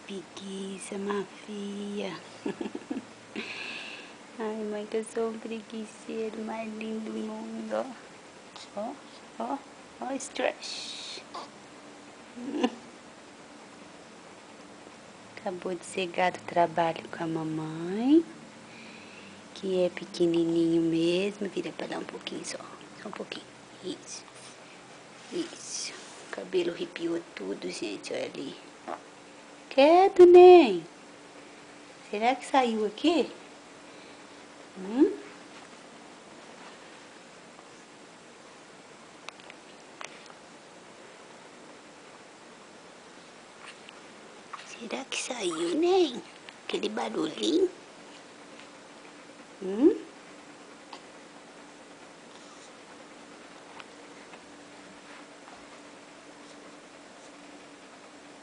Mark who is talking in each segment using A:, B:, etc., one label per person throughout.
A: preguiça, minha filha. Ai, mãe, que eu sou um preguiceiro mais lindo do mundo, ó. Ó, stretch. Acabou de chegar do trabalho com a mamãe, que é pequenininho mesmo. Vira pra lá um pouquinho só um pouquinho. Isso. O cabelo arrepiou tudo, gente, olha ali. Quieto, nem. Será que saiu aqui? Será que saiu, nem? Aquele barulhinho?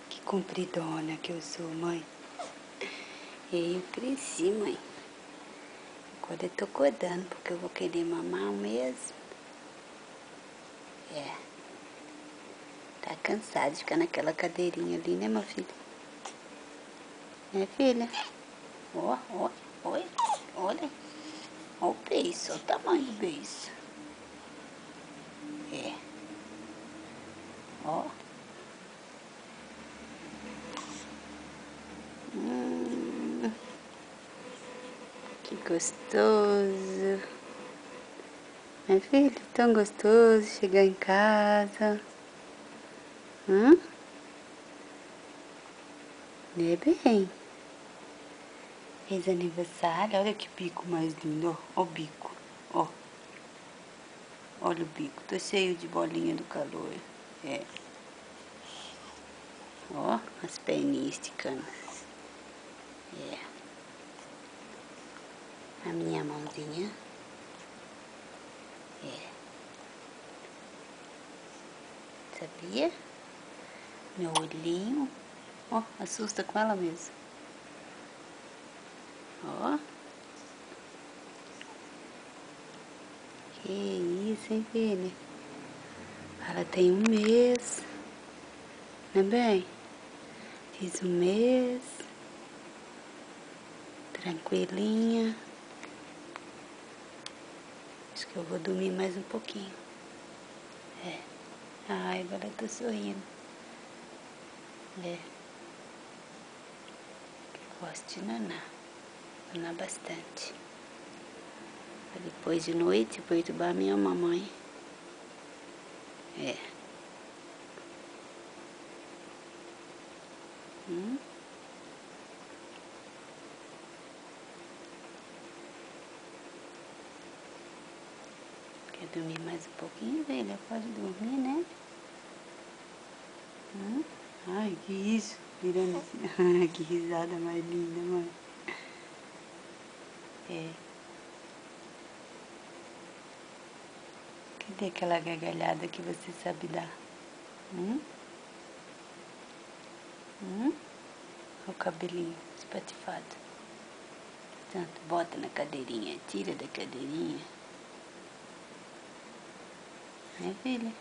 A: Que compridona que eu sou, mãe. Eu cresci, mãe. Agora eu tô acordando, porque eu vou querer mamar mesmo. É. Tá cansado de ficar naquela cadeirinha ali, né, meu filho? Né, filha? Ó, olha. Olha o beiço, olha o tamanho do beiço. É. Ó. Que gostoso. Né, filho? Tão gostoso chegar em casa. Né, bem? Fez aniversário, olha que bico mais lindo, ó o bico, ó. Olha o bico, tô cheio de bolinha do calor, é. Ó, as perninhas esticando, é. A minha mãozinha, é. Sabia? Meu olhinho, ó, assusta com ela mesmo. Ó. Que isso, hein, filha? Ela tem um mês, né, bem? Fiz um mês, tranquilinha. Acho que eu vou dormir mais um pouquinho. É. Ai, agora eu tô sorrindo. É. Gosto de nanar. Nanar bastante. Pra depois de noite, perturbar minha mamãe. É. Quer dormir mais um pouquinho, velha? Pode dormir, né? Ai, que isso? Virando assim. Ai, que risada mais linda, mãe. É. Cadê aquela gargalhada que você sabe dar? Olha o cabelinho espatifado. Tanto, bota na cadeirinha, tira da cadeirinha. Né, filha?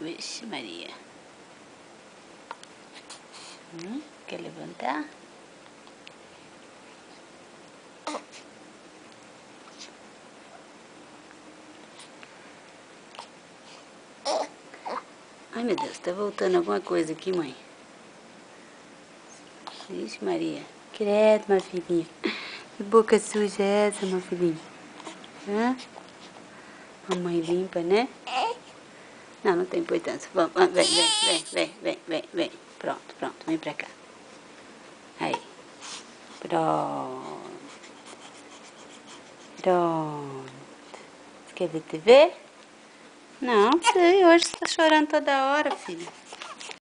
A: Vixe, Maria. Quer levantar? Ai, meu Deus, tá voltando alguma coisa aqui, mãe. Vixe, Maria. Credo, minha filhinha. Que boca suja é essa, minha filhinha? Mamãe limpa, né? Não, não tem importância. Vamos, vem. Pronto, vem pra cá. Aí. Pronto. Você quer ver TV? Não sei, hoje você tá chorando toda hora, filha.